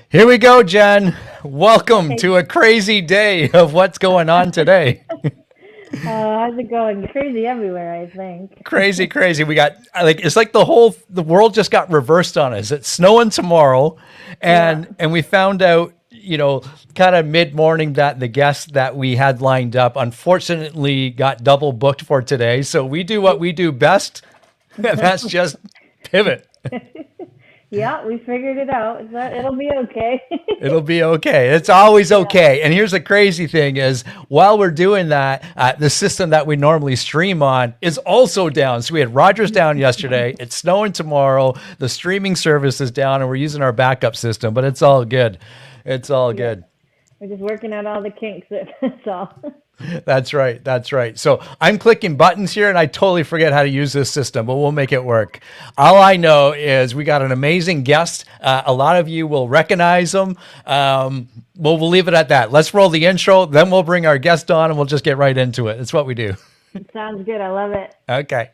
Here we go, Jen. Welcome to a crazy day of what's going on today. How's it going? Crazy everywhere, I think. Crazy, crazy. We got it's like the world just got reversed on us. It's snowing tomorrow, Yeah. and we found out, kind of mid-morning that the guest that we had lined up unfortunately got double booked for today. So we do what we do best, and that's just pivot. Yeah, we figured it out. It'll be okay. It'll be okay. It's always okay. And here's the crazy thing is while we're doing that, the system that we normally stream on is also down. So we had Rogers down yesterday. It's snowing tomorrow. The streaming service is down and we're using our backup system, but it's all good. It's all good. We're just working out all the kinks. That's all. That's right. That's right. So I'm clicking buttons here and I totally forget how to use this system, but we'll make it work. All I know is we got an amazing guest. A lot of you will recognize them. We'll leave it at that. Let's roll the intro. Then we'll bring our guest on and we'll just get right into it. It's what we do. Sounds good. I love it. Okay.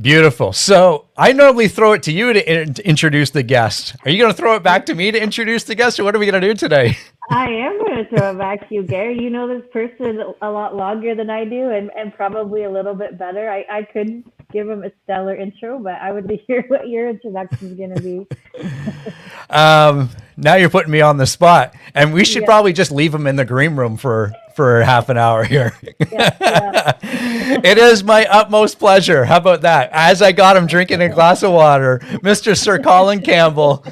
Beautiful. So I normally throw it to you to introduce the guest. Are you going to throw it back to me to introduce the guest, or what are we going to do today? I am going to throw it back to you, Gary. You know this person a lot longer than I do and probably a little bit better. I could give him a stellar intro, but I would hear what your introduction is going to be. Now you're putting me on the spot, and we should probably just leave him in the green room for half an hour here. Yeah. It is my utmost pleasure. How about that? As I got him drinking a glass of water, Mr. Sir Colin Campbell,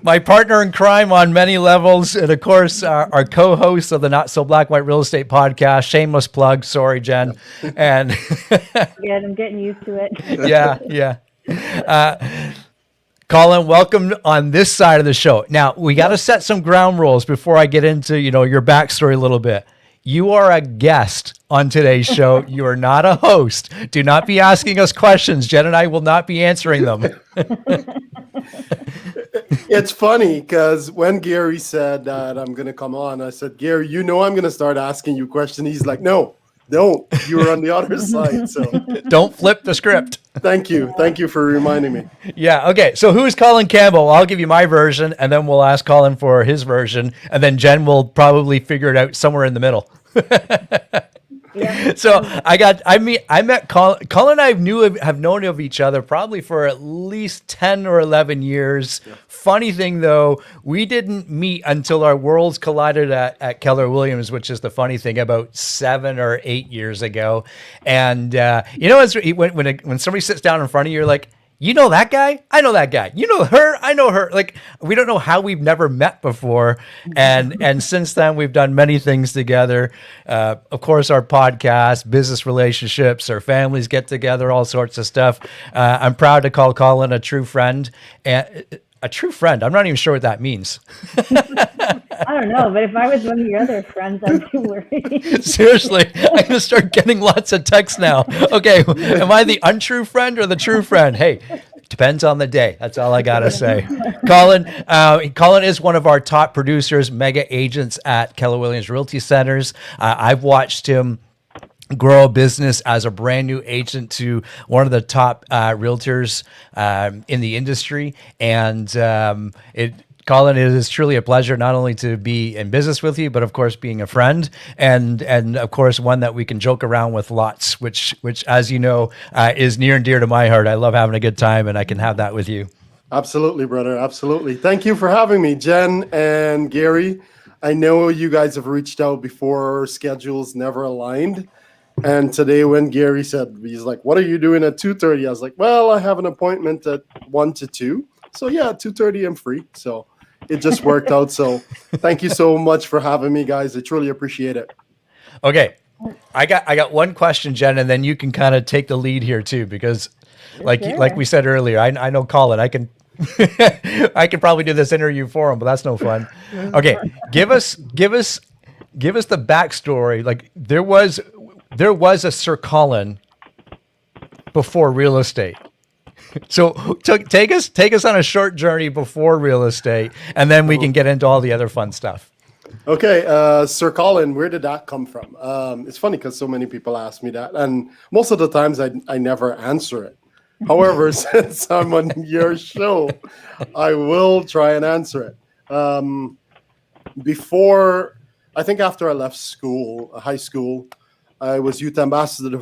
my partner in crime on many levels, and of course, our co-host of the Not So Black White Real Estate podcast. Shameless plug. Sorry, Jen. And Yeah, I'm getting used to it. yeah. Colin, welcome on this side of the show. Now, we got to set some ground rules before I get into, your backstory a little bit. You are a guest on today's show. You are not a host. Do not be asking us questions. Jen and I will not be answering them. It's funny because when Gary said that I'm going to come on, I said, Gary, I'm going to start asking you questions. He's like, no, don't. You were on the other side. So don't flip the script. Thank you. Thank you for reminding me. Yeah. Okay. So who is Colin Campbell? I'll give you my version and then we'll ask Colin for his version. And then Jen will probably figure it out somewhere in the middle. Yeah. So I met Colin. Colin and I have known of each other probably for at least 10 or 11 years. Yeah. Funny thing though, we didn't meet until our worlds collided at Keller Williams, which is the funny thing, about 7 or 8 years ago. And when somebody sits down in front of you, you're like, you know that guy? I know that guy. You know her? I know her. Like, we don't know how we've never met before. And since then, we've done many things together. Of course, our podcast, business relationships, our families get together, all sorts of stuff. I'm proud to call Colin a true friend. A true friend. I'm not even sure what that means. I don't know, but if I was one of your other friends, I'd be worried. Seriously, I'm going to start getting lots of texts now. Okay, am I the untrue friend or the true friend? Hey, depends on the day. That's all I got to say. Colin is one of our top producers, mega agents at Keller Williams Realty Centers. I've watched him grow a business as a brand new agent to one of the top realtors in the industry. And Colin, it is truly a pleasure not only to be in business with you, but of course being a friend and of course one that we can joke around with lots, which as you know, is near and dear to my heart. I love having a good time and I can have that with you. Absolutely, brother. Absolutely. Thank you for having me, Jen and Gary. I know you guys have reached out before, schedules never aligned. And today when Gary said, he's like, what are you doing at 2:30? I was like, well, I have an appointment at 1 to 2. So yeah, 2:30 I'm free. So it just worked out. So thank you so much for having me, guys. I truly appreciate it. Okay. I got one question, Jen, and then you can kind of take the lead here too, because like we said earlier, I know Colin, I can I can probably do this interview for him, but that's no fun. Okay. Give us the backstory. Like there was a Sir Colin before real estate. So take us on a short journey before real estate, and then we can get into all the other fun stuff. Okay, Sir Colin, where did that come from? It's funny because so many people ask me that, and most of the times I never answer it. However, since I'm on your show, I will try and answer it. Before, I think after I left school, high school, I was youth ambassador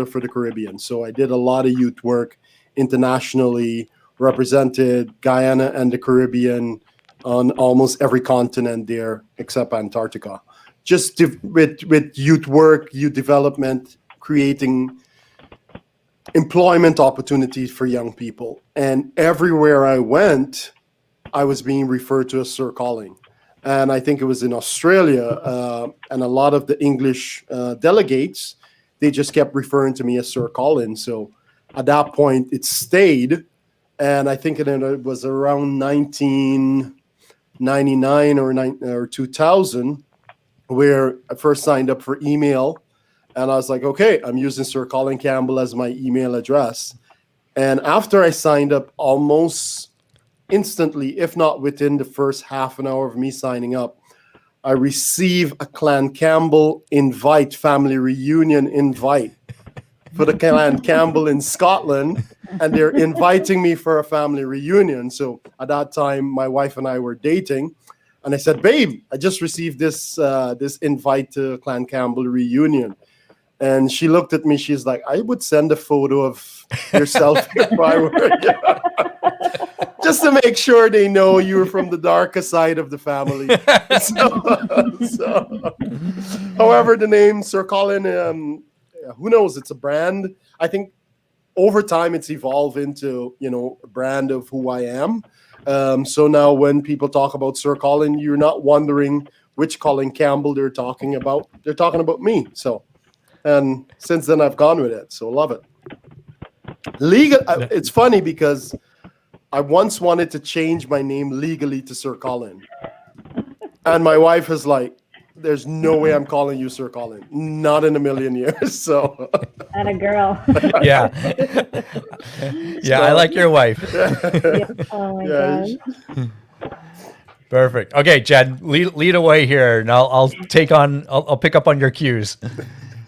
for the Caribbean. So I did a lot of youth work internationally, represented Guyana and the Caribbean on almost every continent there except Antarctica. Just with youth work, youth development, creating employment opportunities for young people. And everywhere I went, I was being referred to as Sir Colin. And I think it was in Australia, and a lot of the English delegates, they just kept referring to me as Sir Colin. So at that point, it stayed. And I think it was around 1999 or 2000 where I first signed up for email. And I was like, okay, I'm using Sir Colin Campbell as my email address. And after I signed up, almost instantly, if not within the first half an hour of me signing up, I receive a Clan Campbell family reunion invite for the Clan Campbell in Scotland, and they're inviting me for a family reunion. So at that time, my wife and I were dating, and I said, babe, I just received this invite to Clan Campbell reunion. And she looked at me, she's like, I would send a photo of yourself if I were you. Just to make sure they know you were from the darker side of the family. However, the name Sir Colin, who knows? It's a brand. I think over time it's evolved into, a brand of who I am. So now when people talk about Sir Colin, you're not wondering which Colin Campbell they're talking about. They're talking about me. And since then I've gone with it. So love it. It's funny because I once wanted to change my name legally to Sir Colin. And my wife is like, there's no way I'm calling you Sir Colin. Not in a million years. So. And a girl. Yeah. Yeah, I like your wife. Yeah. Oh my gosh. Perfect. Okay, Jen, lead away here, and I'll pick up on your cues.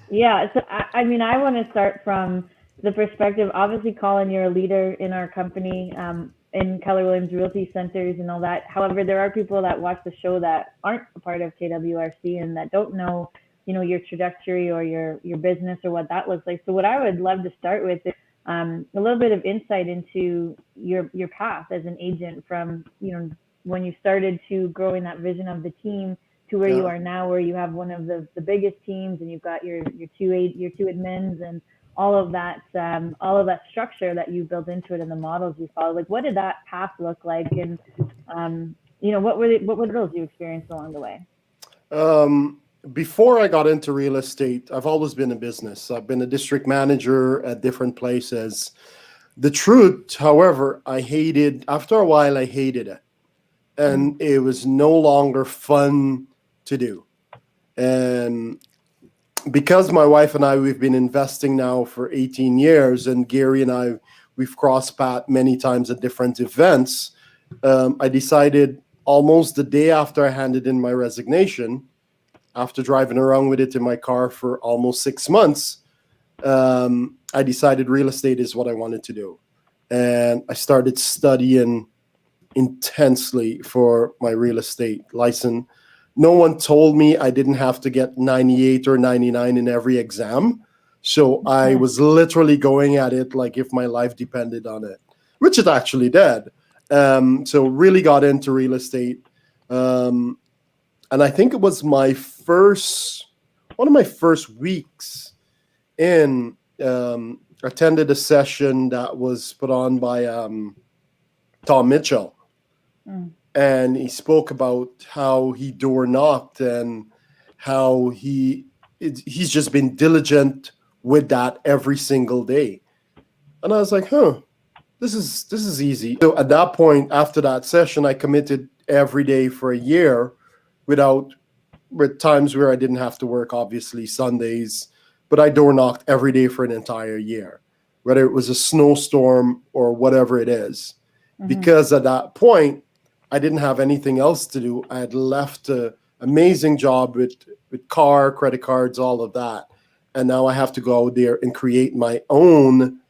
Yeah. So I want to start from the perspective. Obviously, Colin, you're a leader in our company, in Keller Williams Realty Centers and all that. However, there are people that watch the show that aren't a part of KWRC and that don't know, your trajectory or your business or what that looks like. So what I would love to start with is a little bit of insight into your path as an agent from, when you started to growing that vision of the team to where you are now, where you have one of the biggest teams and you've got your two admins and all of that structure that you built into it and the models you follow. Like, what did that path look like? And, what were the hurdles you experienced along the way? Before I got into real estate, I've always been in business. I've been a district manager at different places. The truth, however, after a while, I hated it. And it was no longer fun to do. And because my wife and I, we've been investing now for 18 years, and Gary and I, we've crossed paths many times at different events, I decided almost the day after I handed in my resignation, after driving around with it in my car for almost 6 months, I decided real estate is what I wanted to do. And I started studying intensely for my real estate license. No one told me I didn't have to get 98 or 99 in every exam. So I was literally going at it like if my life depended on it, which it actually did. So really got into real estate. And I think it was one of my first weeks in, attended a session that was put on by Tom Mitchell. And he spoke about how he door knocked and how he's just been diligent with that every single day. And I was like, this is easy. So at that point, after that session, I committed every day for a year with times where I didn't have to work, obviously Sundays, but I door knocked every day for an entire year, whether it was a snowstorm or whatever it is. Because at that point, I didn't have anything else to do. I had left an amazing job with car, credit cards, all of that. And now I have to go out there and create my own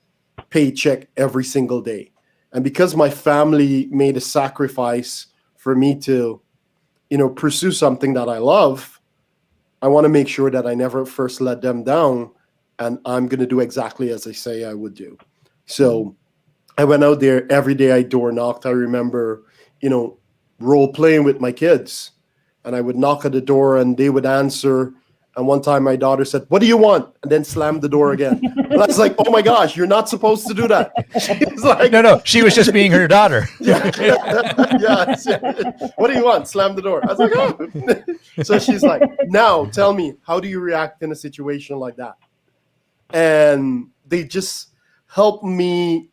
paycheck every single day. And because my family made a sacrifice for me to, pursue something that I love, I want to make sure that I never first let them down. And I'm going to do exactly as I say I would do. So I went out there every day. I door knocked. I remember, role playing with my kids, and I would knock at the door and they would answer. And one time my daughter said, "What do you want?" And then slammed the door again. And I was like, "Oh my gosh, you're not supposed to do that." She's like, No, she was just being her daughter. yeah. "What do you want?" Slam the door. I was like, "Oh." So she's like, "Now tell me, how do you react in a situation like that?" And they just helped me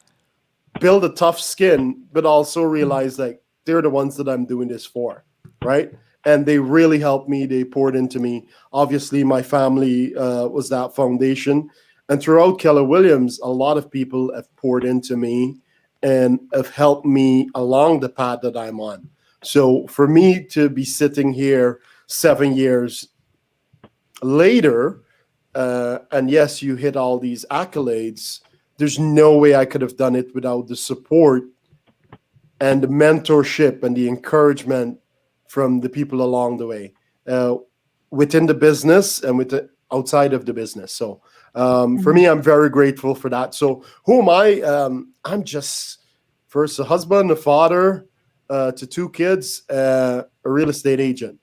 build a tough skin, but also realize like they're the ones that I'm doing this for, right? And they really helped me. They poured into me. Obviously, my family was that foundation. And throughout Keller Williams, a lot of people have poured into me and have helped me along the path that I'm on. So for me to be sitting here 7 years later, and yes, you hit all these accolades, there's no way I could have done it without the support and the mentorship and the encouragement from the people along the way, within the business and outside of the business. So for me, I'm very grateful for that. So who am I? I'm just first a husband, a father to 2 kids, a real estate agent.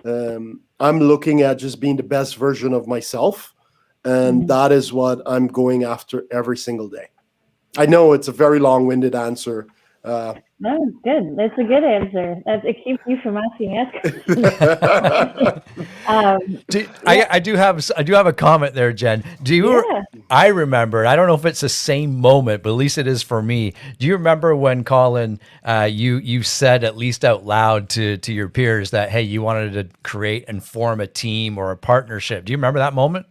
I'm looking at just being the best version of myself. And that is what I'm going after every single day. I know it's a very long-winded answer. No, it's good. That's a good answer. It keeps you from asking us. I do have a comment there, Jen. I remember, I don't know if it's the same moment, but at least it is for me. Do you remember when, Colin, you said at least out loud to your peers that, hey, you wanted to create and form a team or a partnership? Do you remember that moment?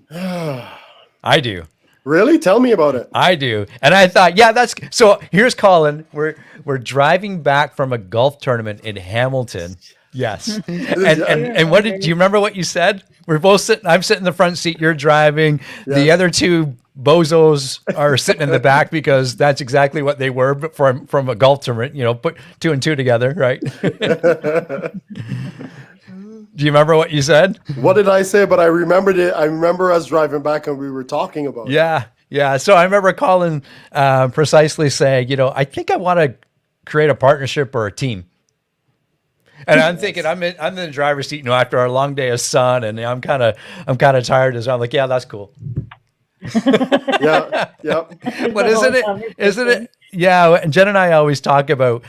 I do. Really? Tell me about it. I do. And I thought, yeah, that's so here's Colin. We're driving back from a golf tournament in Hamilton. Yes. And what do you remember what you said? We're both sitting, I'm sitting in the front seat, you're driving. Yeah. The other 2 bozos are sitting in the back because that's exactly what they were from a golf tournament, put 2 and 2 together, right? Do you remember what you said? What did I say? But I remembered it. I remember us driving back and we were talking about it. Yeah. So I remember Colin precisely saying, I think I want to create a partnership or a team. And I'm thinking, I'm in the driver's seat, after our long day of sun, and I'm kind of tired as well. I'm like, yeah, that's cool. Yeah. But isn't it? Yeah, and Jen and I always talk about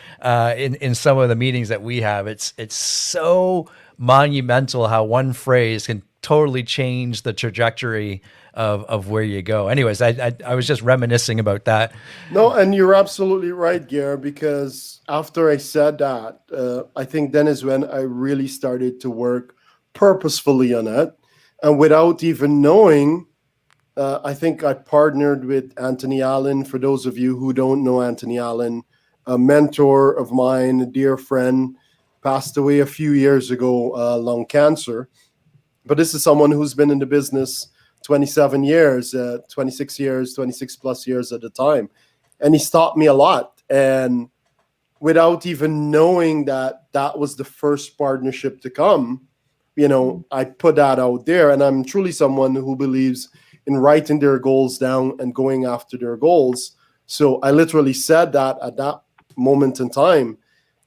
in some of the meetings that we have. It's so monumental how one phrase can totally change the trajectory of where you go. Anyways, I was just reminiscing about that. No, and you're absolutely right, Gare, because after I said that, I think then is when I really started to work purposefully on it. And without even knowing, I think I partnered with Anthony Allen. For those of you who don't know Anthony Allen, a mentor of mine, a dear friend, passed away a few years ago, lung cancer. But this is someone who's been in the business 27 years, 26 years, 26 plus years at a time. And he's taught me a lot. And without even knowing that was the first partnership to come, I put that out there. And I'm truly someone who believes in writing their goals down and going after their goals. So I literally said that at that moment in time.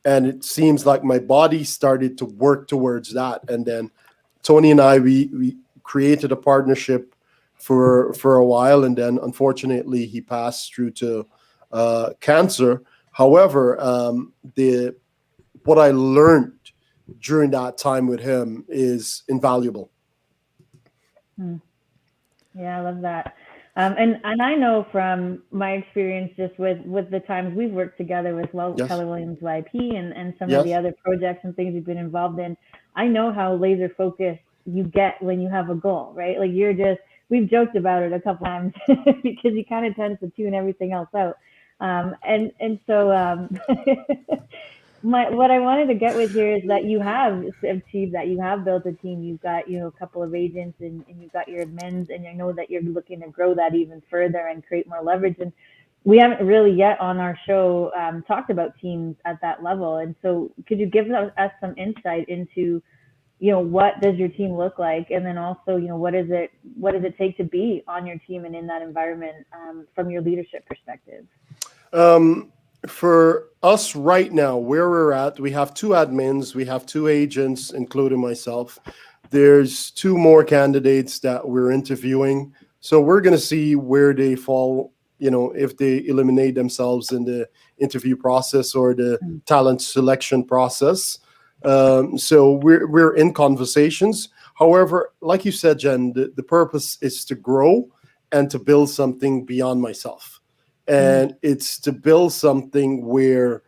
And it seems like my body started to work towards that. And then Tony and I, we created a partnership for a while. And then unfortunately, he passed through to cancer. However, what I learned during that time with him is invaluable. Yeah, I love that. And I know from my experience just with the times we've worked together with Keller Williams YP and some of the other projects and things we've been involved in, I know how laser focused you get when you have a goal, right? Like you're just we've joked about it a couple times because he kind of tends to tune everything else out. So what I wanted to get with here is that you have achieved that. You have built a team. You've got, a couple of agents, and you've got your admins, and I know that you're looking to grow that even further and create more leverage. And we haven't really yet on our show talked about teams at that level. And so could you give us some insight into, what does your team look like? And then also, what does it take to be on your team and in that environment from your leadership perspective? For us right now, where we're at, we have 2 admins, we have 2 agents, including myself. There's 2 more candidates that we're interviewing. So we're going to see where they fall, if they eliminate themselves in the interview process or the talent selection process. So we're in conversations. However, like you said, Jen, the purpose is to grow and to build something beyond myself. And it's to build something where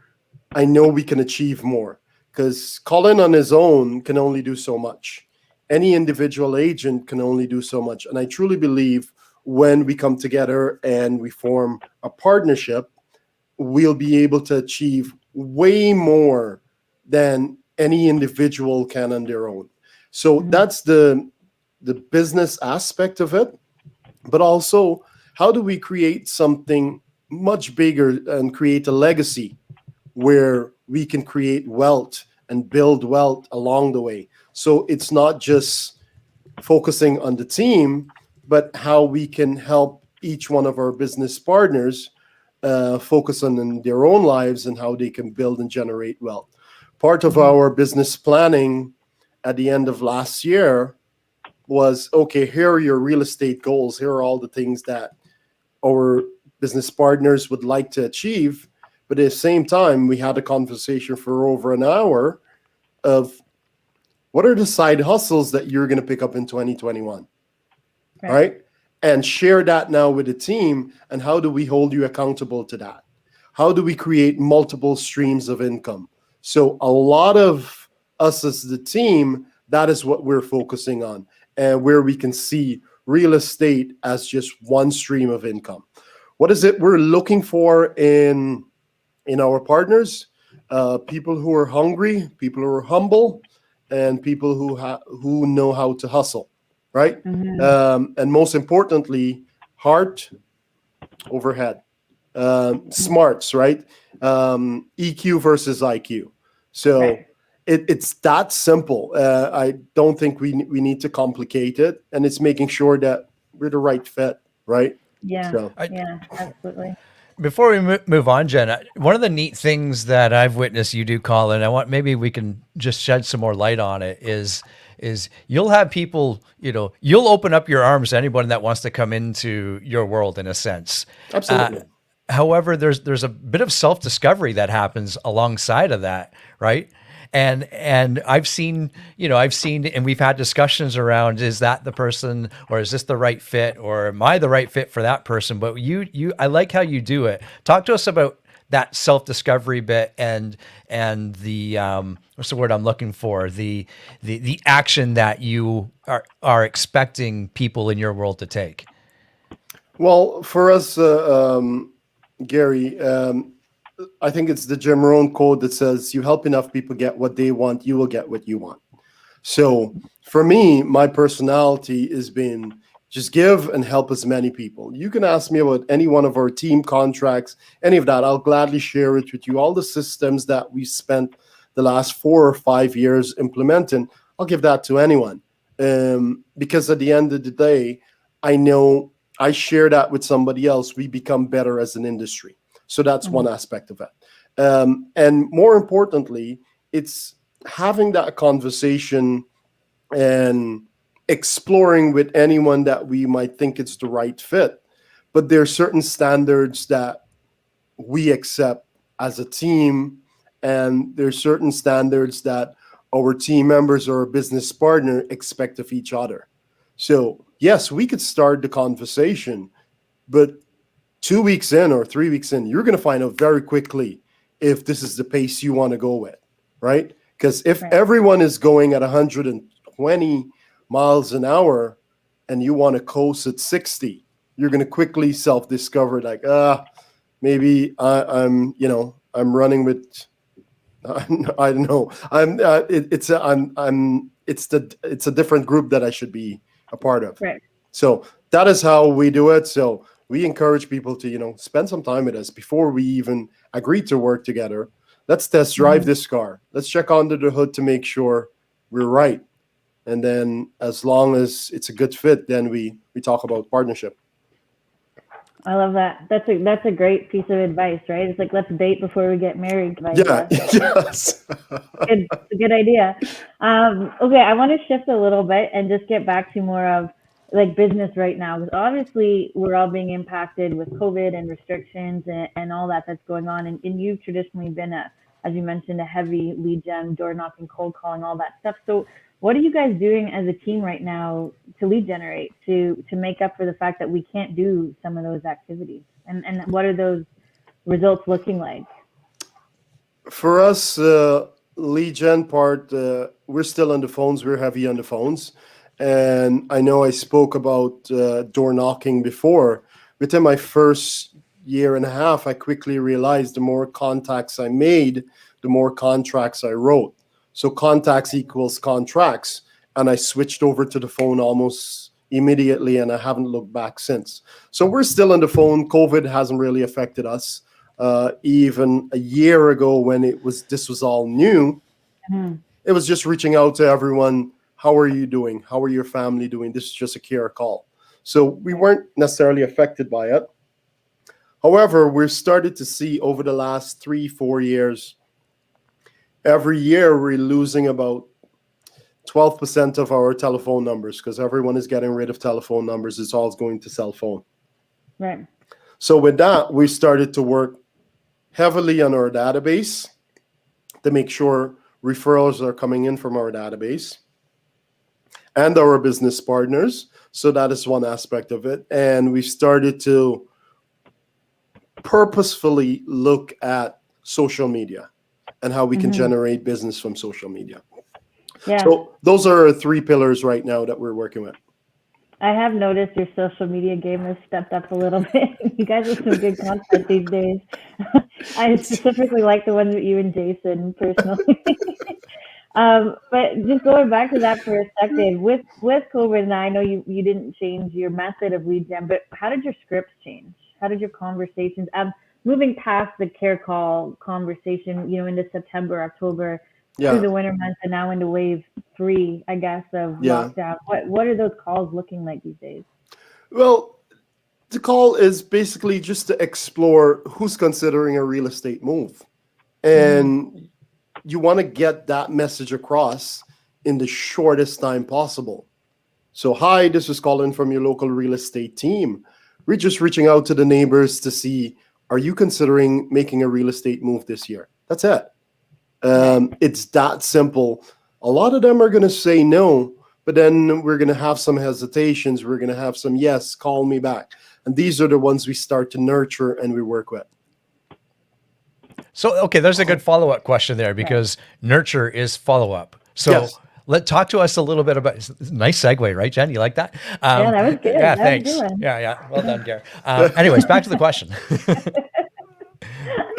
I know we can achieve more, because Colin on his own can only do so much. Any individual agent can only do so much. And I truly believe when we come together and we form a partnership, we'll be able to achieve way more than any individual can on their own. So that's the business aspect of it. But also, how do we create something much bigger and create a legacy where we can create wealth and build wealth along the way? So it's not just focusing on the team, but how we can help each one of our business partners focus on their own lives and how they can build and generate wealth. Part of our business planning at the end of last year was, okay, here are your real estate goals. Here are all the things that our business partners would like to achieve. But at the same time, we had a conversation for over an hour of what are the side hustles that you're going to pick up in 2021, right? And share that now with the team. And how do we hold you accountable to that? How do we create multiple streams of income? So a lot of us as the team, that is what we're focusing on, and where we can see real estate as just one stream of income. What is it we're looking for in our partners? People who are hungry, people who are humble, and people who know how to hustle, right? And most importantly, heart over head, smarts, right? EQ versus IQ. So it's that simple. I don't think we need to complicate it, and it's making sure that we're the right fit, right? Yeah, So. yeah, absolutely. Before we move on, Jen, one of the neat things that I've witnessed you do, Colin, maybe we can just shed some more light on it, is you'll have people, you'll open up your arms to anyone that wants to come into your world, in a sense. Absolutely. However, there's a bit of self-discovery that happens alongside of that, right? And I've seen, and we've had discussions around, is that the person, or is this the right fit, or am I the right fit for that person? But I like how you do it. Talk to us about that self-discovery bit and the what's the word I'm looking for? The action that you are expecting people in your world to take. Well, for us, Gary, I think it's the Jim Rohn code that says, you help enough people get what they want, you will get what you want. So for me, my personality has been just give and help as many people. You can ask me about any one of our team contracts, any of that. I'll gladly share it with you. All the systems that we spent the last 4 or 5 years implementing, I'll give that to anyone. Because at the end of the day, I know I share that with somebody else. We become better as an industry. So that's one aspect of it. And more importantly, it's having that conversation and exploring with anyone that we might think it's the right fit. But there are certain standards that we accept as a team, and there are certain standards that our team members or a business partner expect of each other. So yes, we could start the conversation, but 2 weeks in or 3 weeks in, you're going to find out very quickly if this is the pace you want to go with, right? Because if everyone is going at 120 miles an hour and you want to coast at 60, you're going to quickly self-discover like, maybe I'm running with, I don't know. It's a different group that I should be a part of. Right. So that is how we do it. So we encourage people to, spend some time with us before we even agree to work together. Let's test drive this car. Let's check under the hood to make sure we're right. And then as long as it's a good fit, then we talk about partnership. I love that. That's a great piece of advice, right? It's like, let's date before we get married. Yeah, yes. It's a good idea. Okay, I want to shift a little bit and just get back to more of like business right now, because obviously we're all being impacted with COVID and restrictions and all that's going on. And you've traditionally been as you mentioned, a heavy lead gen, door knocking, cold calling, all that stuff. So what are you guys doing as a team right now to lead generate, to make up for the fact that we can't do some of those activities? And what are those results looking like? For us, lead gen part, we're still on the phones. We're heavy on the phones. And I know I spoke about door knocking before. Within my first year and a half, I quickly realized the more contacts I made, the more contracts I wrote. So contacts equals contracts. And I switched over to the phone almost immediately, and I haven't looked back since. So we're still on the phone. COVID hasn't really affected us. Even a year ago when this was all new, it was just reaching out to everyone. How are you doing? How are your family doing? This is just a care call. So we weren't necessarily affected by it. However, we're started to see over the last 3-4 years, every year we're losing about 12% of our telephone numbers because everyone is getting rid of telephone numbers. It's all going to cell phone. Right. So with that, we started to work heavily on our database to make sure referrals are coming in from our database and our business partners. So that is one aspect of it. And we started to purposefully look at social media and how we can generate business from social media. Yeah. So those are 3 pillars right now that we're working with. I have noticed your social media game has stepped up a little bit. You guys have some good content these days. I specifically like the ones with you and Jason personally. But just going back to that for a second, with COVID, and I know you didn't change your method of lead gen, but how did your scripts change? How did your conversations, moving past the care call conversation, into September, October, through the winter months, and now into wave 3, I guess, of lockdown? What are those calls looking like these days? Well, the call is basically just to explore who's considering a real estate move. And you want to get that message across in the shortest time possible. So, hi, this is Colin from your local real estate team. We're just reaching out to the neighbors to see, are you considering making a real estate move this year? That's it. It's that simple. A lot of them are going to say no, but then we're going to have some hesitations. We're going to have some, yes, call me back. And these are the ones we start to nurture and we work with. So, okay, there's a good follow-up question there because nurture is follow-up. So talk to us a little bit about, nice segue, right, Jen? You like that? Yeah, that was good. Yeah, that thanks. Was good. Yeah. Well done, Gary. Anyways, back to the question.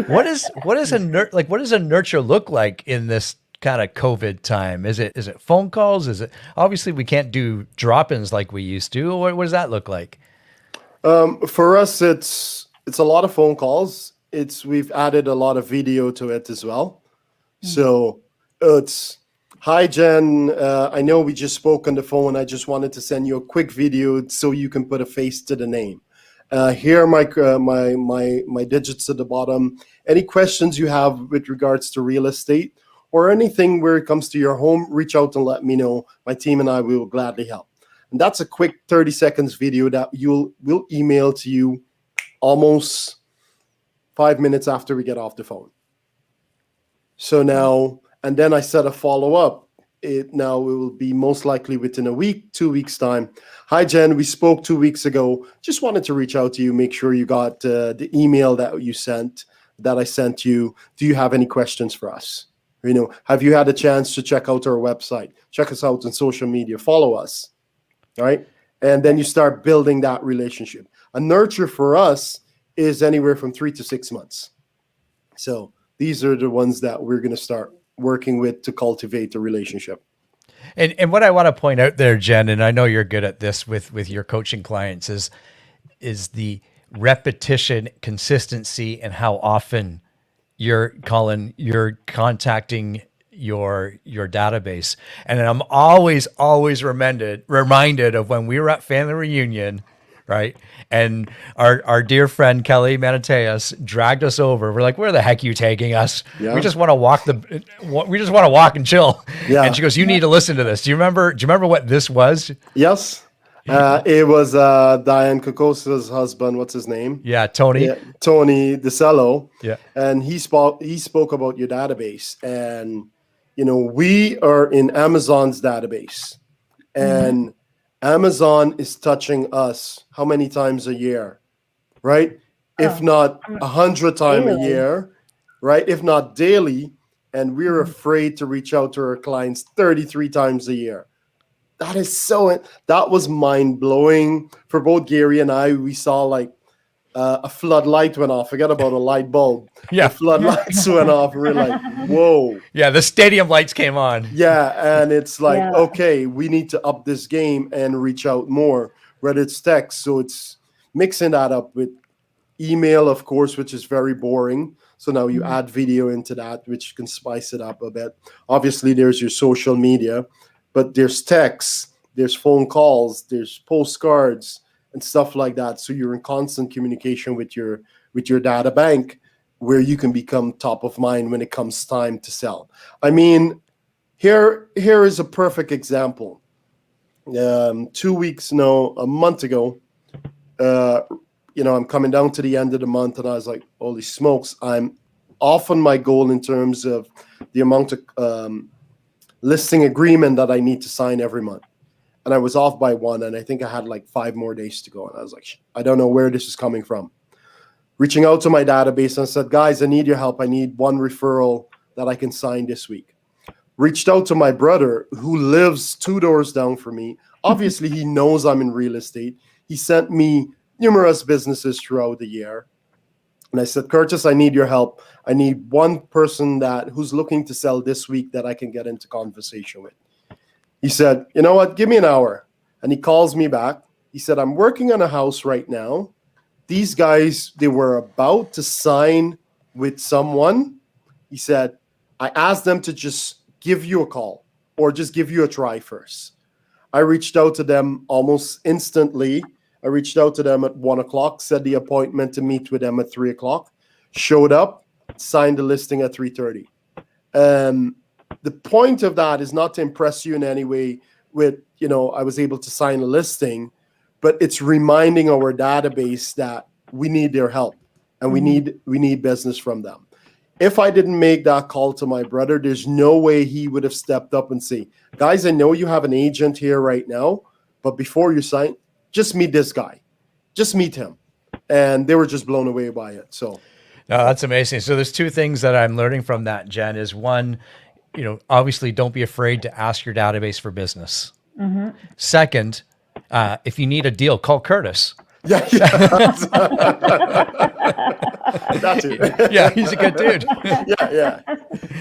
What does a nurture look like in this kind of COVID time? Is it phone calls? Is it, obviously we can't do drop-ins like we used to. What does that look like? For us, it's a lot of phone calls. We've added a lot of video to it as well. So it's, hi, Jen. I know we just spoke on the phone. I just wanted to send you a quick video so you can put a face to the name. Here are my digits at the bottom. Any questions you have with regards to real estate or anything where it comes to your home, reach out and let me know. My team and I will gladly help. And that's a quick 30 seconds video that we'll email to you almost 5 minutes after we get off the phone. So now, and then I set a follow-up. It will be most likely within a week, 2 weeks time. Hi, Jen, we spoke 2 weeks ago. Just wanted to reach out to you, make sure you got the email that I sent you. Do you have any questions for us? Have you had a chance to check out our website? Check us out on social media. Follow us, all right? And then you start building that relationship. A nurture for us is anywhere from 3 to 6 months. So these are the ones that we're going to start working with to cultivate a relationship. And what I want to point out there, Jen, and I know you're good at this with your coaching clients, is the repetition, consistency, and how often Colin, you're contacting your database. And I'm always reminded of when we were at family reunion, right? And our dear friend Kelly Manateas dragged us over. We're like, where the heck are you taking us? Yeah. We just want to walk and chill. Yeah. And she goes, you need to listen to this. Do you remember what this was? Yes. It was Diane Kokosa's husband. What's his name? Yeah, Tony. Yeah, Tony DeCello. Yeah. And he spoke about your database. And, we are in Amazon's database. And Amazon is touching us how many times a year, right? If not 100 times a year, right? If not daily. And we're afraid to reach out to our clients 33 times a year. That was mind blowing for both Gary and I. We saw like a floodlight went off. Forget about a light bulb. Yeah. The floodlights went off. We're like, whoa. Yeah, the stadium lights came on. Yeah, and it's like, okay, we need to up this game and reach out more, whether it's text. So it's mixing that up with email, of course, which is very boring. So now you add video into that, which can spice it up a bit. Obviously, there's your social media, but there's texts, there's phone calls, there's postcards and stuff like that. So you're in constant communication with your data bank, where you can become top of mind when it comes time to sell. I mean, here is a perfect example. 2 weeks, no, a month ago, I'm coming down to the end of the month, and I was like, holy smokes, I'm off on my goal in terms of the amount of listing agreement that I need to sign every month. And I was off by one, and I think I had like 5 more days to go. And I was like, I don't know where this is coming from. Reaching out to my database and said, guys, I need your help. I need one referral that I can sign this week. Reached out to my brother, who lives 2 doors down from me. Obviously, he knows I'm in real estate. He sent me numerous businesses throughout the year. And I said, Curtis, I need your help. I need one person who's looking to sell this week that I can get into conversation with. He said, you know what, give me an hour. And he calls me back. He said, I'm working on a house right now. These guys, they were about to sign with someone. He said, I asked them to just give you a call or just give you a try first. I reached out to them almost instantly. I reached out to them at 1 o'clock, set the appointment to meet with them at 3 o'clock, showed up, signed the listing at 3:30. The point of that is not to impress you in any way with, I was able to sign a listing, but it's reminding our database that we need their help and we need business from them. If I didn't make that call to my brother, there's no way he would have stepped up and say, guys, I know you have an agent here right now, but before you sign, just meet this guy. Just meet him. And they were just blown away by it. So, no, that's amazing. So there's 2 things that I'm learning from that, Jen, is one, obviously don't be afraid to ask your database for business. Mm-hmm. Second, if you need a deal, call Curtis. Yeah. That's it. Yeah, he's a good dude. Yeah.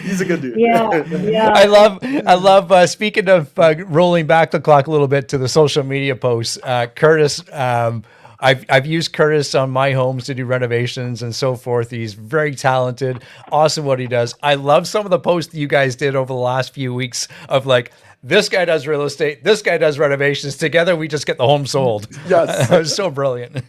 He's a good dude. Yeah. I love speaking of rolling back the clock a little bit to the social media posts, Curtis, I've used Curtis on my homes to do renovations and so forth. He's very talented, awesome what he does. I love some of the posts that you guys did over the last few weeks of like, this guy does real estate, this guy does renovations. Together, we just get the home sold. Yes. It was so brilliant.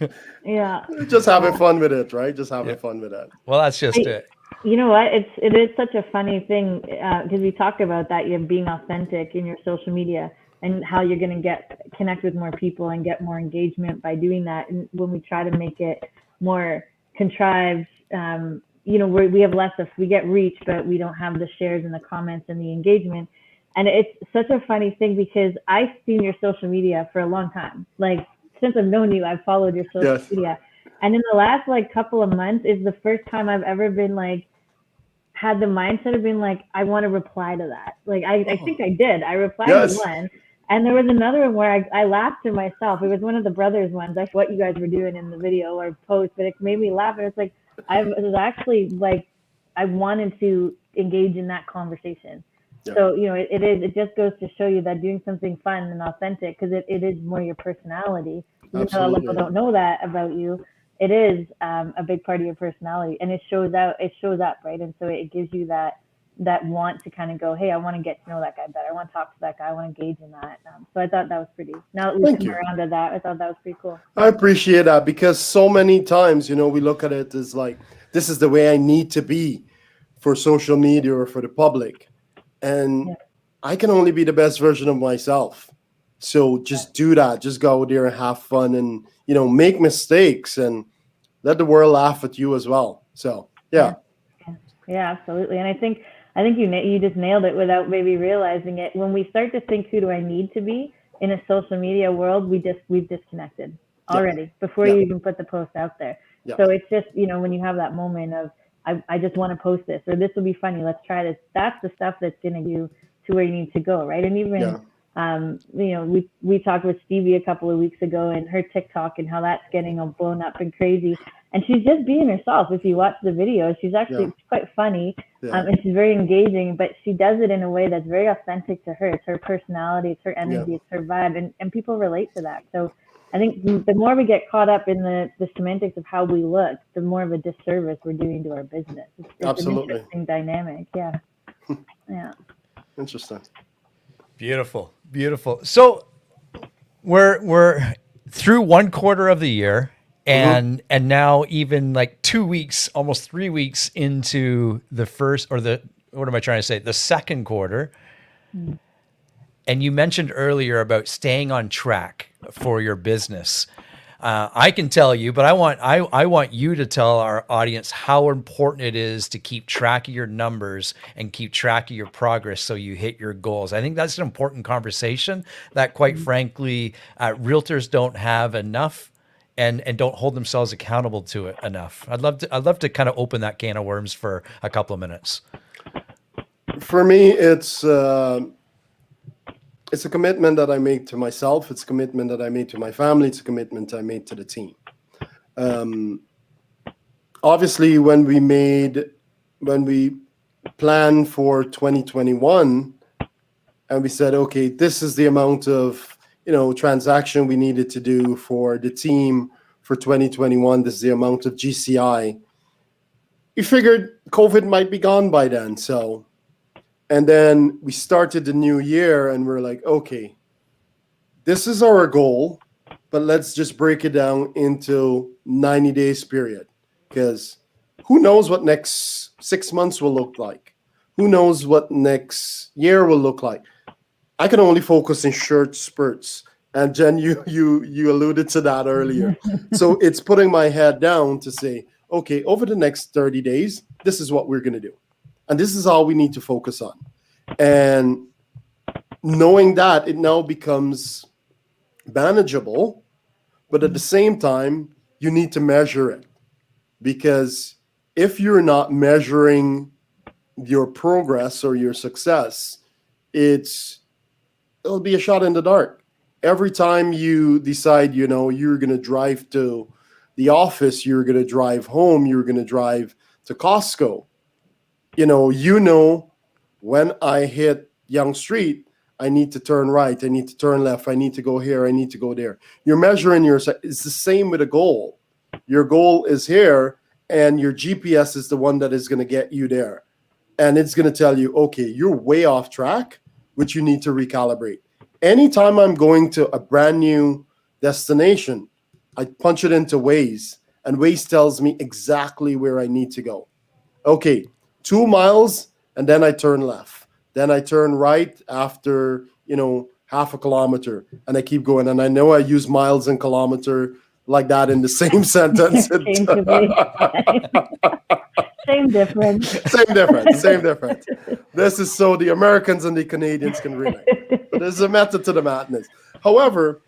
Yeah. Just having fun with it, right? Just having fun with it. Well, that's just it. You know what? It is such a funny thing because we talk about that, you're being authentic in your social media and how you're going to connect with more people and get more engagement by doing that. And when we try to make it more contrived, we have less of, we get reach, but we don't have the shares and the comments and the engagement. And it's such a funny thing because I've seen your social media for a long time. Like since I've known you, I've followed your social media. And in the last couple of months is the first time I've ever been had the mindset of being I want to reply to that. I think I did. I replied to one, And there was another one where I laughed to myself. It was one of the brothers ones. I what you guys were doing in the video or post, but it made me laugh. And it's like I was actually like I wanted to engage in that conversation. Yeah. So it just goes to show you that doing something fun and authentic, because it is more your personality. Even though a lot of people don't know that about you, it is a big part of your personality, and it shows up, right? And so it gives you that want to kind of go, hey, I want to get to know that guy better. I want to talk to that guy. I want to engage in that. So I thought that was pretty. Now that we've come around to that, I thought that was pretty cool. I appreciate that, because so many times, we look at it as like, this is the way I need to be for social media or for the public. And I can only be the best version of myself. So just do that. Just go out there and have fun and, make mistakes and let the world laugh at you as well. So, yeah. Yeah, absolutely. And I think you just nailed it without maybe realizing it. When we start to think, who do I need to be in a social media world, we've disconnected already before you even put the post out there. Yeah. So it's just, when you have that moment of, I just want to post this, or this will be funny, let's try this. That's the stuff that's going to get you to where you need to go, right? And even, we talked with Stevie a couple of weeks ago, and her TikTok and how that's getting all blown up and crazy. And she's just being herself. If you watch the video, she's actually quite funny, and she's very engaging, but she does it in a way that's very authentic to her. It's her personality, it's her energy, it's her vibe, and people relate to that. So I think the more we get caught up in the semantics of how we look, the more of a disservice we're doing to our business. It's Absolutely. an interesting dynamic. Yeah. Yeah. Interesting. Beautiful. So we're through one quarter of the year, and now even like 2 weeks, almost 3 weeks into the first, or the second quarter. And you mentioned earlier about staying on track for your business. I can tell you, but I want you to tell our audience how important it is to keep track of your numbers and keep track of your progress so you hit your goals. I think that's an important conversation that, quite frankly, realtors don't have enough and don't hold themselves accountable to it enough. I'd love to kind of open that can of worms for a couple of minutes. For me, it's a commitment that I make to myself. It's a commitment that I made to my family. It's a commitment I made to the team. Obviously, when we planned for 2021, and we said, okay, this is the amount of transaction we needed to do for the team for 2021. This is the amount of GCI. We figured COVID might be gone by then, so. And then we started the new year, and we're like, okay, this is our goal, but let's just break it down into 90 days period, because who knows what next 6 months will look like? Who knows what next year will look like? I can only focus in short spurts. And Jen, you alluded to that earlier. So it's putting my head down to say, okay, over the next 30 days, this is what we're going to do. And this is all we need to focus on. And knowing that, it now becomes manageable, but at the same time, you need to measure it. Because if you're not measuring your progress or your success, it'll be a shot in the dark. Every time you decide, you're going to drive to the office, you're going to drive home, you're going to drive to Costco, when I hit Yonge Street, I need to turn right, I need to turn left, I need to go here, I need to go there. You're measuring yourself. It's the same with a goal. Your goal is here, and your GPS is the one that is going to get you there. And it's going to tell you, okay, you're way off track, which you need to recalibrate. Anytime I'm going to a brand new destination, I punch it into Waze, and Waze tells me exactly where I need to go. Okay, 2 miles, and then I turn left. Then I turn right after, half a kilometer, and I keep going. And I know I use miles and kilometer like that in the same sentence. Same difference. Same difference. This is so the Americans and the Canadians can relate. But there's a method to the madness. However,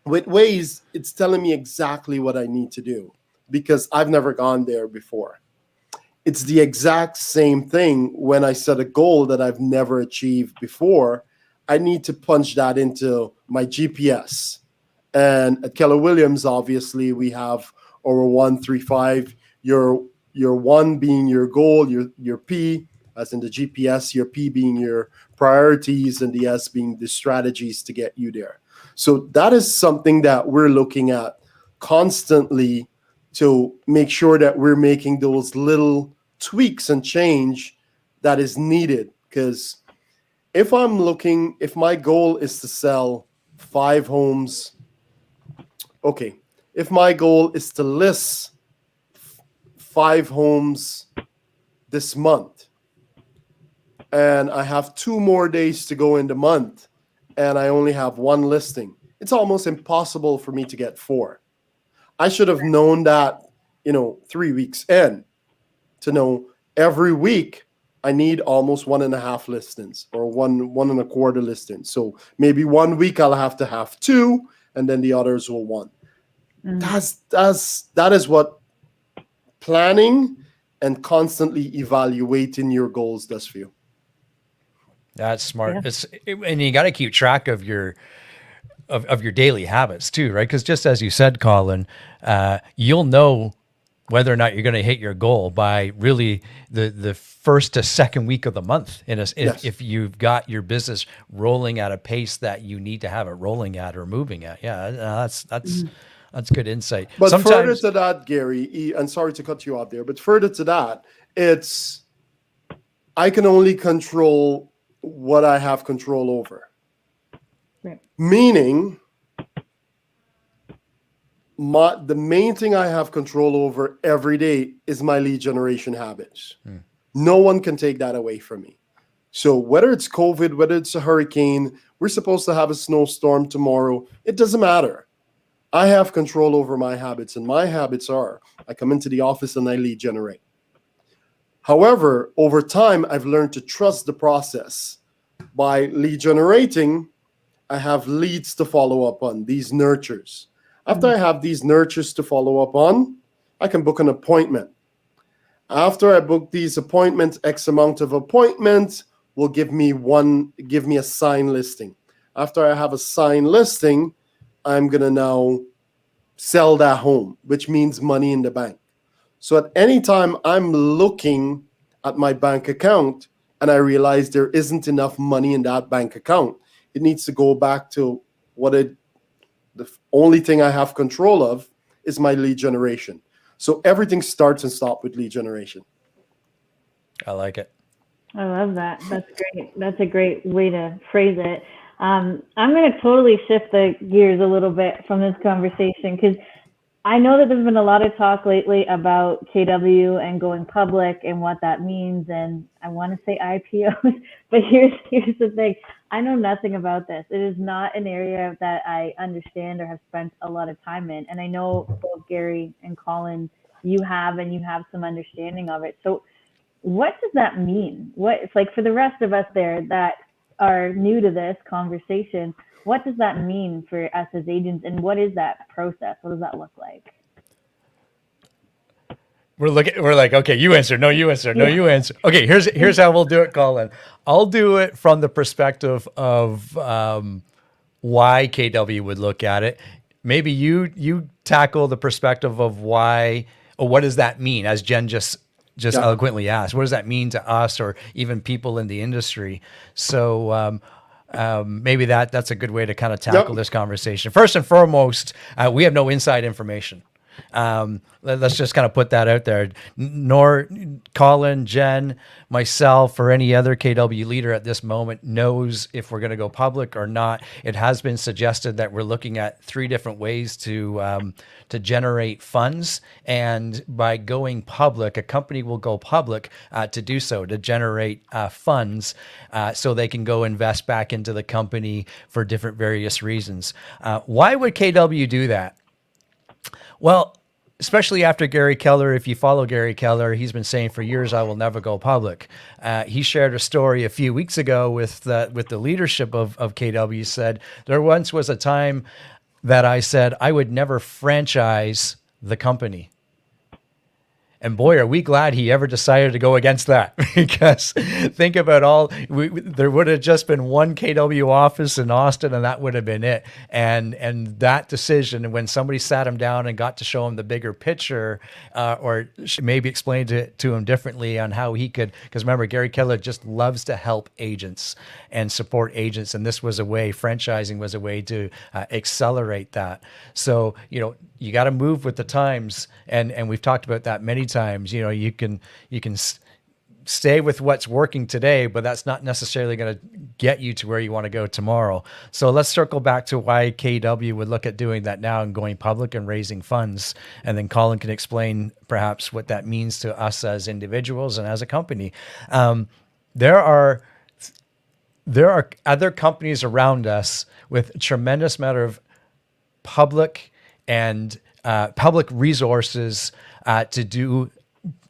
with Waze, it's telling me exactly what I need to do because I've never gone there before. It's the exact same thing when I set a goal that I've never achieved before. I need to punch that into my GPS. And at Keller Williams, obviously, we have our 135. Your one being your goal, your P, as in the GPS, your P being your priorities, and the S being the strategies to get you there. So that is something that we're looking at constantly to make sure that we're making those little tweaks and change that is needed. Because if my goal is to sell 5 homes, okay, if my goal is to list 5 homes this month, and I have 2 more days to go in the month, and I only have 1 listing, it's almost impossible for me to get 4. I should have known that, 3 weeks in, to know every week I need almost 1.5 listings, or 1.25 listings. So maybe 1 week I'll have to have 2, and then the others will 1. That is what planning and constantly evaluating your goals does for you. That's smart. Yeah. And you got to keep track of your daily habits too, right? Because just as you said, Colin, you'll know whether or not you're going to hit your goal by really the first to second week of the month. If you've got your business rolling at a pace that you need to have it rolling at or moving at. Yeah, that's good insight. But further to that, Gary, and sorry to cut you off there, but further to that, I can only control what I have control over. Right. Meaning, the main thing I have control over every day is my lead generation habits. No one can take that away from me. So whether it's COVID, whether it's a hurricane, we're supposed to have a snowstorm tomorrow, it doesn't matter. I have control over my habits, and my habits are, I come into the office and I lead generate. However, over time, I've learned to trust the process. By lead generating, I have leads to follow up on, these nurtures. After I have these nurtures to follow up on, I can book an appointment. After I book these appointments, X amount of appointments will give me a signed listing. After I have a signed listing, I'm going to now sell that home, which means money in the bank. So at any time I'm looking at my bank account and I realize there isn't enough money in that bank account, it needs to go back to the only thing I have control of is my lead generation. So everything starts and stops with lead generation. I like it. I love that. That's great. That's a great way to phrase it. I'm going to totally shift the gears a little bit from this conversation, because I know that there's been a lot of talk lately about KW and going public and what that means. And I want to say IPOs, but here's the thing. I know nothing about this. It is not an area that I understand or have spent a lot of time in. And I know both Gary and Colin, you have some understanding of it. So what does that mean? It's like for the rest of us there that are new to this conversation, what does that mean for us as agents, and what is that process? What does that look like? We're like, okay, you answer. No, you answer. No, you answer. Okay, here's how we'll do it, Colin. I'll do it from the perspective of why KW would look at it. Maybe you tackle the perspective of why, or what does that mean, as Jen just eloquently asked. What does that mean to us or even people in the industry? So maybe that's a good way to kind of tackle this conversation. First and foremost, we have no inside information. Let's just kind of put that out there. Nor Colin, Jen, myself, or any other KW leader at this moment knows if we're going to go public or not. It has been suggested that we're looking at 3 different ways to generate funds, and by going public, a company will go public to do so, to generate funds, so they can go invest back into the company for different various reasons. Why would KW do that? Well, especially after Gary Keller, if you follow Gary Keller, he's been saying for years, I will never go public. He shared a story a few weeks ago with the leadership of KW. Said, there once was a time that I said I would never franchise the company. And boy, are we glad he ever decided to go against that, because think about there would have just been one KW office in Austin, and that would have been it. And that decision, when somebody sat him down and got to show him the bigger picture, or maybe explained it to him differently on how he could, because remember, Gary Keller just loves to help agents and support agents. And this was a way, franchising was a way to accelerate that. So, you got to move with the times. And we've talked about that many times. You can stay with what's working today, but that's not necessarily going to get you to where you want to go tomorrow. So let's circle back to why KW would look at doing that now and going public and raising funds. And then Colin can explain perhaps what that means to us as individuals and as a company. There are other companies around us with a tremendous amount of public and public resources to do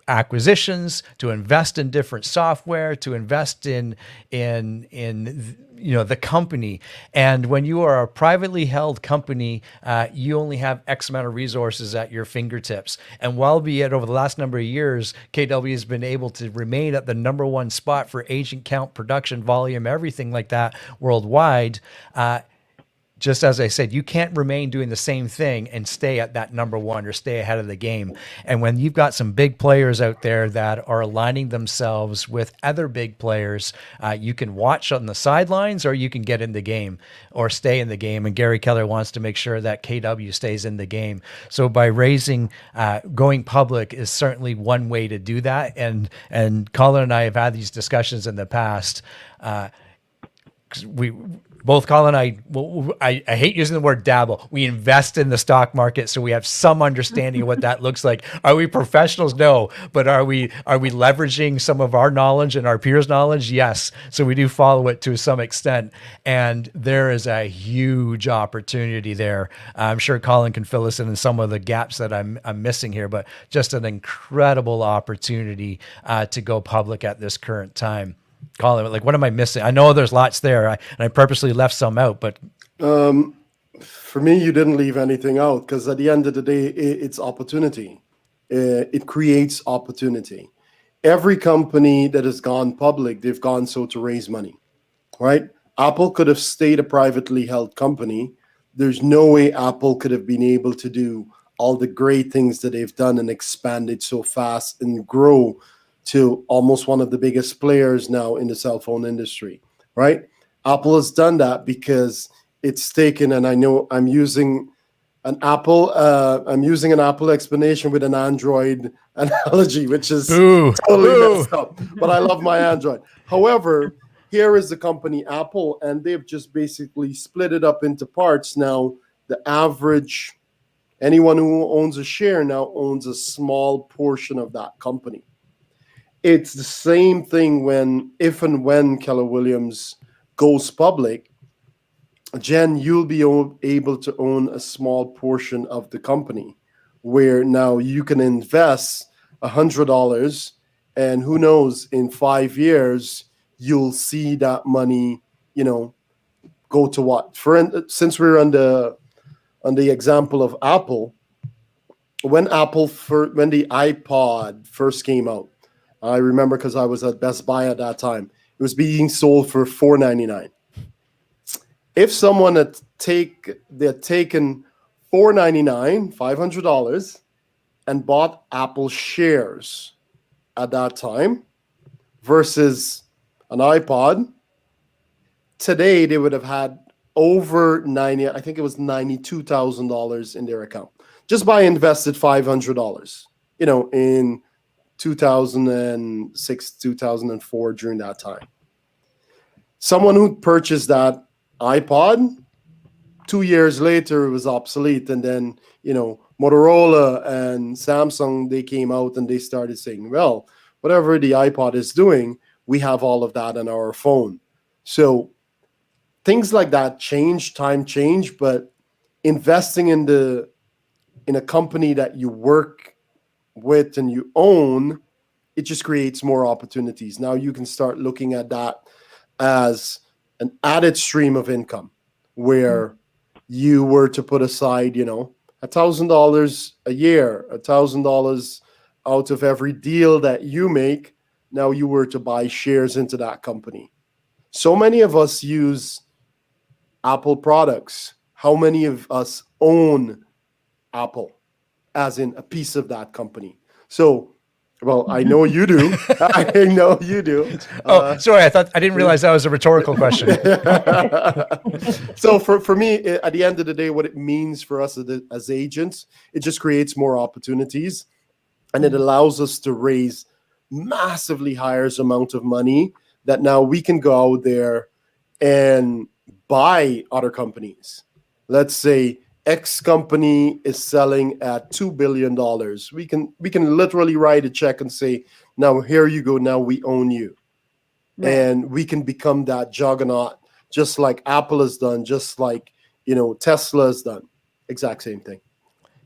acquisitions, to invest in different software, to invest in the company. And when you are a privately held company, you only have X amount of resources at your fingertips. And while be it over the last number of years, KW has been able to remain at the number one spot for agent count, production volume, everything like that worldwide. Just as I said, you can't remain doing the same thing and stay at that number one or stay ahead of the game. And when you've got some big players out there that are aligning themselves with other big players, you can watch on the sidelines, or you can get in the game or stay in the game. And Gary Keller wants to make sure that KW stays in the game. So by going public is certainly one way to do that. And Colin and I have had these discussions in the past. Colin and I hate using the word dabble. We invest in the stock market, so we have some understanding of what that looks like. Are we professionals? No. But are we leveraging some of our knowledge and our peers' knowledge? Yes. So we do follow it to some extent. And there is a huge opportunity there. I'm sure Colin can fill us in some of the gaps that I'm missing here, but just an incredible opportunity to go public at this current time. Colin, what am I missing? I know there's lots there, and I purposely left some out, but for me, you didn't leave anything out, because at the end of the day, it's opportunity. It creates opportunity. Every company that has gone public, they've gone so to raise money, right? Apple could have stayed a privately held company. There's no way Apple could have been able to do all the great things that they've done and expanded so fast and grow to almost one of the biggest players now in the cell phone industry, right? Apple has done that because it's taken, and I know I'm using an Apple explanation with an Android analogy, which is totally messed up, but I love my Android. However, here is the company Apple, and they've just basically split it up into parts. Now, the average, anyone who owns a share now owns a small portion of that company. It's the same thing if and when Keller Williams goes public. Jen, you'll be able to own a small portion of the company, where now you can invest $100, and who knows, in 5 years, you'll see that money, go to what? Since we're on the example of Apple, when the iPod first came out, I remember, because I was at Best Buy at that time, it was being sold for $4.99. If someone had taken $4.99, $500, and bought Apple shares at that time versus an iPod, today they would have had over $92,000 in their account just by invested $500, in 2006, 2004, during that time. Someone who purchased that iPod, 2 years later, it was obsolete. And then, Motorola and Samsung, they came out and they started saying, well, whatever the iPod is doing, we have all of that on our phone. So things like that change, time change, but investing in a company that you work with and you own, it just creates more opportunities. Now you can start looking at that as an added stream of income, where you were to put aside, $1,000 a year, $1,000 out of every deal that you make, now you were to buy shares into that company. So many of us use Apple products. How many of us own Apple, as in a piece of that company? So, well, I know you do. I know you do. Oh, sorry. I didn't realize that was a rhetorical question. So for me, at the end of the day, what it means for us as agents, it just creates more opportunities, and it allows us to raise massively higher amount of money that now we can go out there and buy other companies. Let's say X company is selling at $2 billion. We can literally write a check and say, now here you go. Now we own you. Right. And we can become that juggernaut, just like Apple has done, just like, Tesla has done. Exact same thing.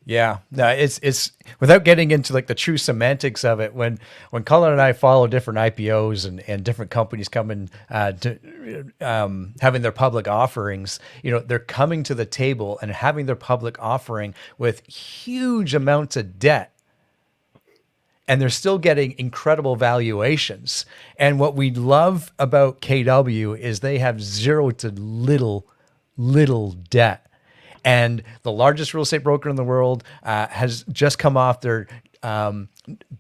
Yeah, no, it's without getting into like the true semantics of it. When Colin and I follow different IPOs and different companies coming to having their public offerings, they're coming to the table and having their public offering with huge amounts of debt, and they're still getting incredible valuations. And what we love about KW is they have zero to little debt. And the largest real estate broker in the world has just come off their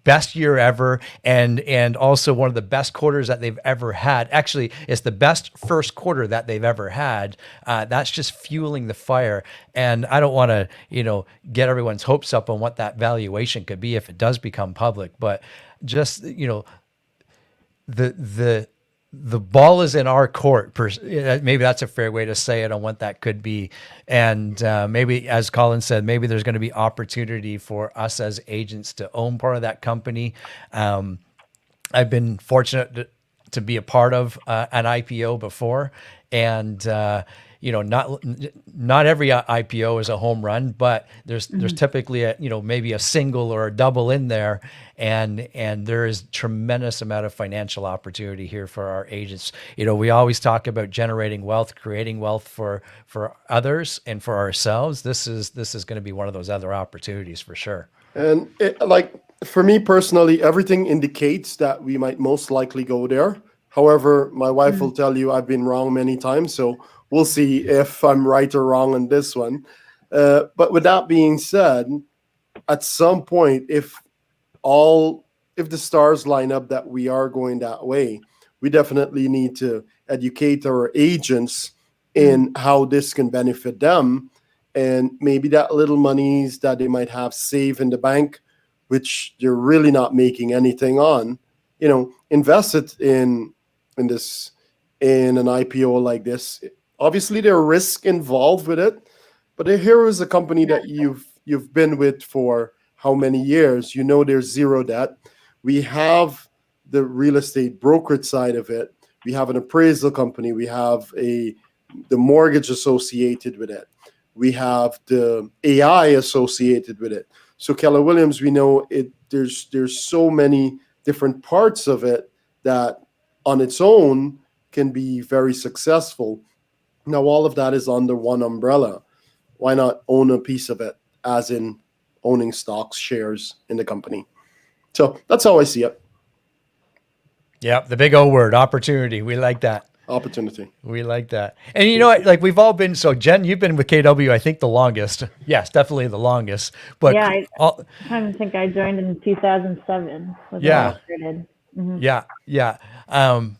best year ever, and also one of the best quarters that they've ever had. Actually, it's the best first quarter that they've ever had. That's just fueling the fire. And I don't want to, get everyone's hopes up on what that valuation could be if it does become public. But just, the ball is in our court. Maybe that's a fair way to say it on what that could be. And maybe, as Colin said, maybe there's going to be opportunity for us as agents to own part of that company. I've been fortunate to be a part of an IPO before, and not every IPO is a home run, but there's typically maybe a single or a double in there, and there is tremendous amount of financial opportunity here for our agents. We always talk about generating wealth, creating wealth for others and for ourselves. This is going to be one of those other opportunities for sure. And for me personally, everything indicates that we might most likely go there. However, my wife will tell you I've been wrong many times, so we'll see if I'm right or wrong on this one. But with that being said, at some point, if the stars line up that we are going that way, we definitely need to educate our agents in how this can benefit them. And maybe that little monies that they might have saved in the bank, which they're really not making anything on, invest it in an IPO like this. Obviously, there are risks involved with it, but here is a company that you've been with for how many years? There's zero debt. We have the real estate brokerage side of it. We have an appraisal company. We have the mortgage associated with it. We have the AI associated with it. So Keller Williams, we know it. There's so many different parts of it that on its own can be very successful. Now, all of that is under one umbrella. Why not own a piece of it, as in owning stocks, shares in the company? So that's how I see it. Yep, the big O word, opportunity. We like that. Opportunity. We like that. And you know what? Like, we've all been, so Jen, you've been with KW, I think, the longest. Yes, definitely the longest. But yeah, I think I joined in 2007. Yeah. Yeah.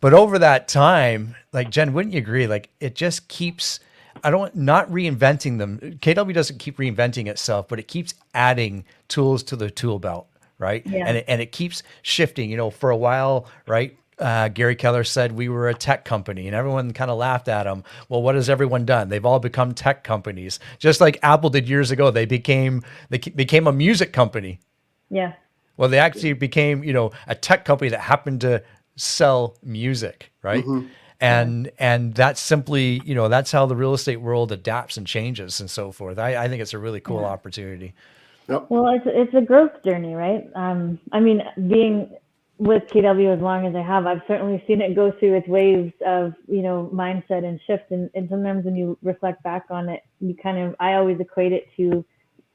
But over that time, like, Jen, wouldn't you agree? Like, it just keeps, not reinventing them. KW doesn't keep reinventing itself, but it keeps adding tools to the tool belt, right? Yeah. And it keeps shifting. For a while, right? Gary Keller said we were a tech company, and everyone kind of laughed at him. Well, what has everyone done? They've all become tech companies, just like Apple did years ago. They became a music company. Yeah. Well, they actually became, a tech company that happened to sell music, right? Mm-hmm. And that's simply, that's how the real estate world adapts and changes and so forth. I think it's a really cool opportunity. Yep. Well, it's a growth journey, right? Being with KW as long as I have, I've certainly seen it go through its waves of, mindset and shift. And sometimes when you reflect back on it, I always equate it to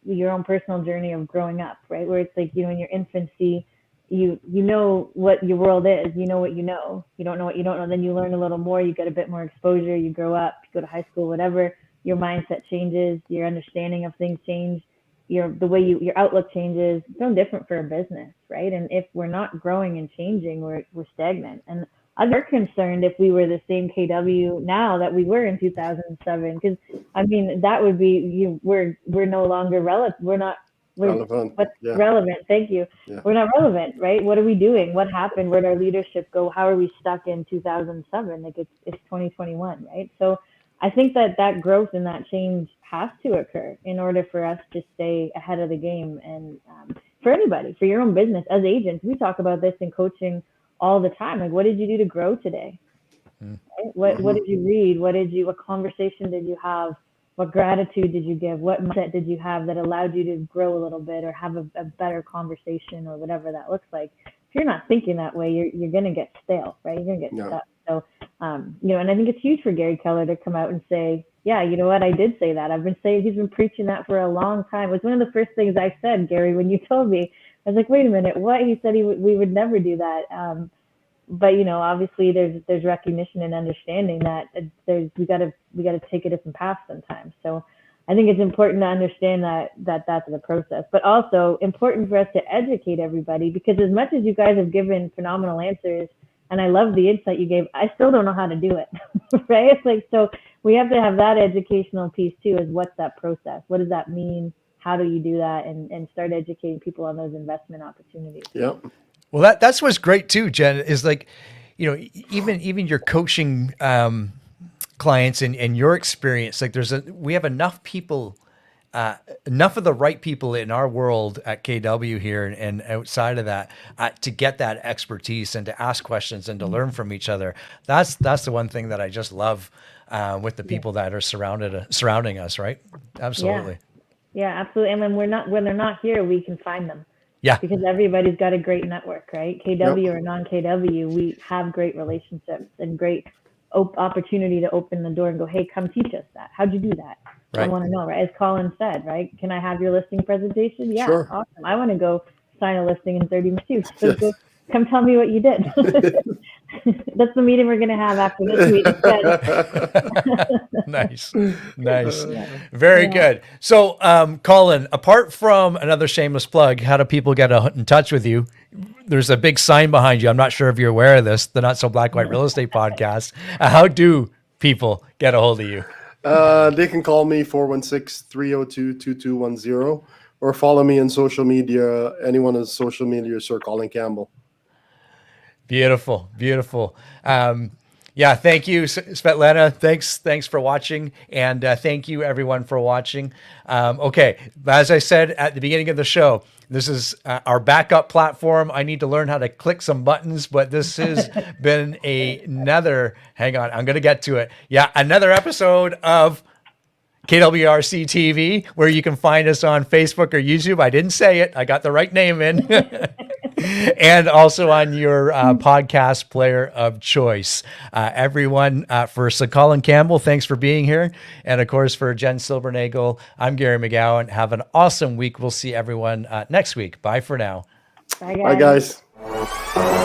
your own personal journey of growing up, right? Where it's like, in your infancy, you know what your world is, you know what you know. You don't know what you don't know. Then you learn a little more, you get a bit more exposure, you grow up, you go to high school, whatever, your mindset changes, your understanding of things change, the way your outlook changes. It's no different for a business, right? And if we're not growing and changing, we're stagnant. And I'm more concerned if we were the same KW now that we were in 2007, because that would be we're no longer relevant. Relevant. What's Yeah. relevant? Thank you. Yeah. We're not relevant, right? What are we doing? What happened? Where did our leadership go? How are we stuck in 2007? Like it's 2021, right? So I think that growth and that change has to occur in order for us to stay ahead of the game. And for anybody, for your own business, as agents, we talk about this in coaching all the time. Like, what did you do to grow today? Right? What did you read? What conversation did you have? What gratitude did you give? What mindset did you have that allowed you to grow a little bit or have a better conversation or whatever that looks like? If you're not thinking that way, you're going to get stale, right? You're going to get stuck. So, and I think it's huge for Gary Keller to come out and say, yeah, you know what? I did say that. He's been preaching that for a long time. It was one of the first things I said, Gary, when you told me. I was like, wait a minute, what? He said we would never do that. But obviously there's recognition and understanding that we got to take a different path sometimes. So I think it's important to understand that that's the process, but also important for us to educate everybody, because as much as you guys have given phenomenal answers, and I love the insight you gave, I still don't know how to do it, right? It's like, so we have to have that educational piece too, is what's that process? What does that mean? How do you do that? And start educating people on those investment opportunities. Yeah. Well, that's what's great too, Jen, is like, even your coaching clients and your experience, like we have enough people, enough of the right people in our world at KW here and outside of that to get that expertise and to ask questions and to learn from each other. That's the one thing that I just love with the people that are surrounding us, right? Absolutely. Yeah, absolutely. And when they're not here, we can find them. Yeah. Because everybody's got a great network, right? KW or non-KW, we have great relationships and great opportunity to open the door and go, hey, come teach us that. How'd you do that? Right. I want to know, right? As Colin said, right? Can I have your listing presentation? Yeah, sure. Awesome. I want to go sign a listing in 30 minutes too. So come tell me what you did. That's the meeting we're going to have after this meeting. Nice. Very good. So, Colin, apart from another shameless plug, how do people get in touch with you? There's a big sign behind you. I'm not sure if you're aware of this, the Not So Black White Real Estate Podcast. How do people get a hold of you? They can call me 416-302-2210 or follow me on social media. Anyone on social media, Sir Colin Campbell. Beautiful. Thank you, Svetlana. Thanks for watching, and thank you everyone for watching. Okay, as I said at the beginning of the show, this is our backup platform. I need to learn how to click some buttons, but this has been another. Hang on, I'm going to get to it. Yeah, another episode of KWRC TV, where you can find us on Facebook or YouTube. I didn't say it. I got the right name in. And also on your podcast player of choice. Everyone, for Sir Colin Campbell, thanks for being here. And of course, for Jen Silbernagel, I'm Gary McGowan. Have an awesome week. We'll see everyone next week. Bye for now. Bye, guys. Bye, guys.